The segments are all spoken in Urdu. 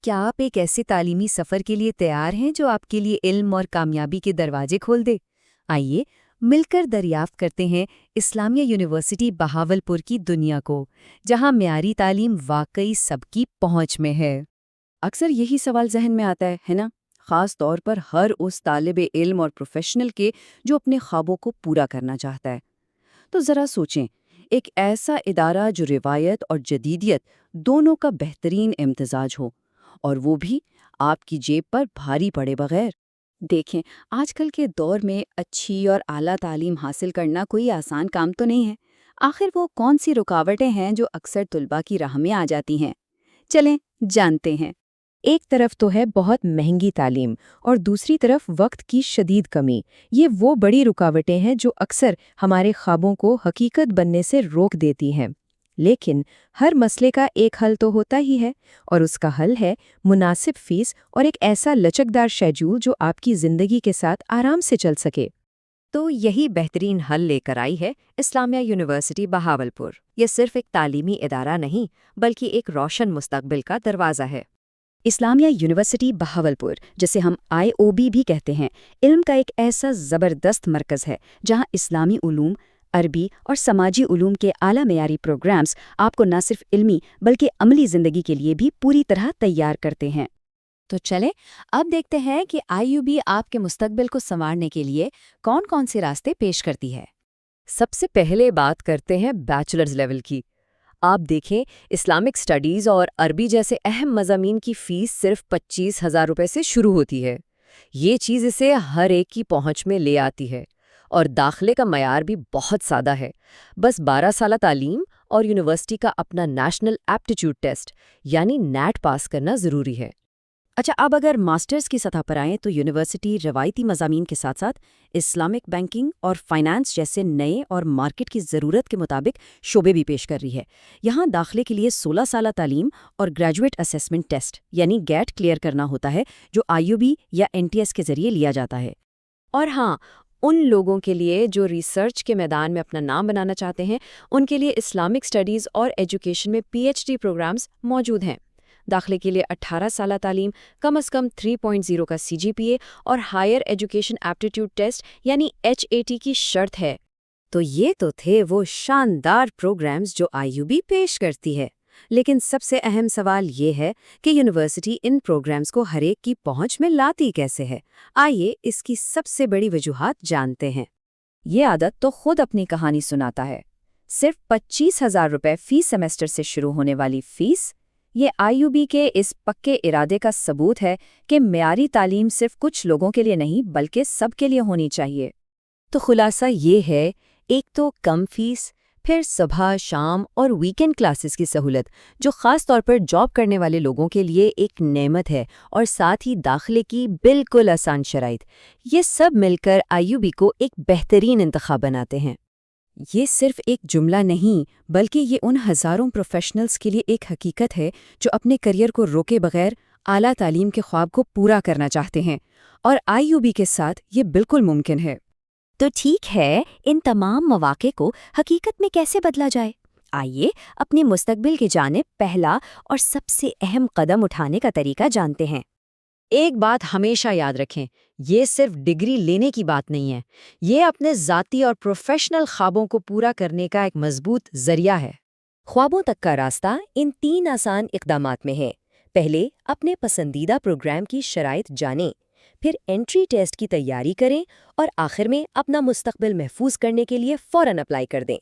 کیا آپ ایک ایسے تعلیمی سفر کے لیے تیار ہیں جو آپ کے لیے علم اور کامیابی کے دروازے کھول دے؟ آئیے مل کر دریافت کرتے ہیں اسلامیہ یونیورسٹی بہاولپور کی دنیا کو، جہاں معیاری تعلیم واقعی سب کی پہنچ میں ہے۔ اکثر یہی سوال ذہن میں آتا ہے نا؟ خاص طور پر ہر اس طالب علم اور پروفیشنل کے جو اپنے خوابوں کو پورا کرنا چاہتا ہے۔ تو ذرا سوچیں، ایک ایسا ادارہ جو روایت اور جدیدیت دونوں کا بہترین امتزاج ہو، اور وہ بھی آپ کی جیب پر بھاری پڑے بغیر۔ دیکھیں، آج کل کے دور میں اچھی اور اعلیٰ تعلیم حاصل کرنا کوئی آسان کام تو نہیں ہے۔ آخر وہ کون سی رکاوٹیں ہیں جو اکثر طلباء کی راہ میں آ جاتی ہیں؟ چلیں جانتے ہیں۔ ایک طرف تو ہے بہت مہنگی تعلیم اور دوسری طرف وقت کی شدید کمی۔ یہ وہ بڑی رکاوٹیں ہیں جو اکثر ہمارے خوابوں کو حقیقت بننے سے روک دیتی ہیں۔ لیکن ہر مسئلے کا ایک حل تو ہوتا ہی ہے، اور اس کا حل ہے مناسب فیس اور ایک ایسا لچکدار شیڈول جو آپ کی زندگی کے ساتھ آرام سے چل سکے۔ تو یہی بہترین حل لے کر آئی ہے اسلامیہ یونیورسٹی بہاولپور۔ یہ صرف ایک تعلیمی ادارہ نہیں بلکہ ایک روشن مستقبل کا دروازہ ہے۔ اسلامیہ یونیورسٹی بہاولپور، جسے ہم IOB بھی کہتے ہیں، علم کا ایک ایسا زبردست مرکز ہے جہاں اسلامی علوم، عربی اور سماجی علوم کے اعلیٰ معیاری پروگرامز آپ کو نہ صرف علمی بلکہ عملی زندگی کے لیے بھی پوری طرح تیار کرتے ہیں۔ تو چلیں اب دیکھتے ہیں کہ IUB آپ کے مستقبل کو سنوارنے کے لیے کون کون سے راستے پیش کرتی ہے۔ سب سے پہلے بات کرتے ہیں بیچلرز لیول کی۔ آپ دیکھیں، اسلامک سٹڈیز اور عربی جیسے اہم مضامین کی فیس صرف 25,000 روپے سے شروع ہوتی ہے۔ یہ چیز اسے ہر ایک کی پہنچ میں لے آتی ہے، اور داخلے کا معیار بھی بہت سادہ ہے۔ بس 12 سالہ تعلیم اور یونیورسٹی کا اپنا نیشنل ایپٹیٹیوڈ ٹیسٹ یعنی نیٹ پاس کرنا ضروری ہے۔ اچھا، اب اگر ماسٹرز کی سطح پر آئیں تو یونیورسٹی روایتی مضامین کے ساتھ ساتھ اسلامک بینکنگ اور فائنانس جیسے نئے اور مارکیٹ کی ضرورت کے مطابق شعبے بھی پیش کر رہی ہے۔ یہاں داخلے کے لیے 16 سالہ تعلیم اور گریجویٹ اسیسمنٹ ٹیسٹ یعنی گیٹ کلیئر کرنا ہوتا ہے، جو IUB یا NTS کے ذریعے لیا جاتا ہے۔ اور ہاں، ان لوگوں کے لیے جو ریسرچ کے میدان میں اپنا نام بنانا چاہتے ہیں، ان کے لیے اسلامک سٹڈیز اور ایجوکیشن میں PhD پروگرامز موجود ہیں۔ داخلے کے لیے 18 سالہ تعلیم، کم از کم 3.0 کا CGPA اور ہائر ایجوکیشن ایپٹیٹیوڈ ٹیسٹ یعنی HAT کی شرط ہے۔ تو یہ تو تھے وہ شاندار پروگرامز جو IUB پیش کرتی ہے، لیکن سب سے اہم سوال یہ ہے کہ یونیورسٹی ان پروگرامز کو ہر ایک کی پہنچ میں لاتی کیسے ہے؟ آئیے اس کی سب سے بڑی وجوہات جانتے ہیں۔ یہ عادت تو خود اپنی کہانی سناتا ہے۔ صرف 25,000 روپے فی سیمسٹر سے شروع ہونے والی فیس، یہ IUB کے اس پکے ارادے کا ثبوت ہے کہ معیاری تعلیم صرف کچھ لوگوں کے لیے نہیں بلکہ سب کے لیے ہونی چاہیے۔ تو خلاصہ یہ ہے، ایک تو کم فیس، پھر صبح، شام اور ویکینڈ کلاسز کی سہولت جو خاص طور پر جاب کرنے والے لوگوں کے لیے ایک نعمت ہے، اور ساتھ ہی داخلے کی بالکل آسان شرائط۔ یہ سب مل کر IUB کو ایک بہترین انتخاب بناتے ہیں۔ یہ صرف ایک جملہ نہیں بلکہ یہ ان ہزاروں پروفیشنلز کے لیے ایک حقیقت ہے جو اپنے کریئر کو روکے بغیر اعلیٰ تعلیم کے خواب کو پورا کرنا چاہتے ہیں، اور IUB کے ساتھ یہ بالکل ممکن ہے۔ تو ٹھیک ہے، ان تمام مواقع کو حقیقت میں کیسے بدلا جائے؟ آئیے اپنے مستقبل کی جانب پہلا اور سب سے اہم قدم اٹھانے کا طریقہ جانتے ہیں۔ ایک بات ہمیشہ یاد رکھیں، یہ صرف ڈگری لینے کی بات نہیں ہے، یہ اپنے ذاتی اور پروفیشنل خوابوں کو پورا کرنے کا ایک مضبوط ذریعہ ہے۔ خوابوں تک کا راستہ ان 3 آسان اقدامات میں ہے۔ پہلے، اپنے پسندیدہ پروگرام کی شرائط جانیں، پھر انٹری ٹیسٹ کی تیاری کریں، اور آخر میں اپنا مستقبل محفوظ کرنے کے لیے فوراً اپلائی کر دیں۔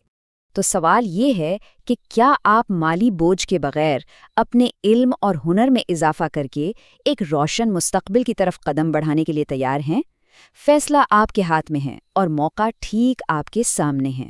تو سوال یہ ہے کہ کیا آپ مالی بوجھ کے بغیر اپنے علم اور ہنر میں اضافہ کر کے ایک روشن مستقبل کی طرف قدم بڑھانے کے لیے تیار ہیں؟ فیصلہ آپ کے ہاتھ میں ہے اور موقع ٹھیک آپ کے سامنے ہے۔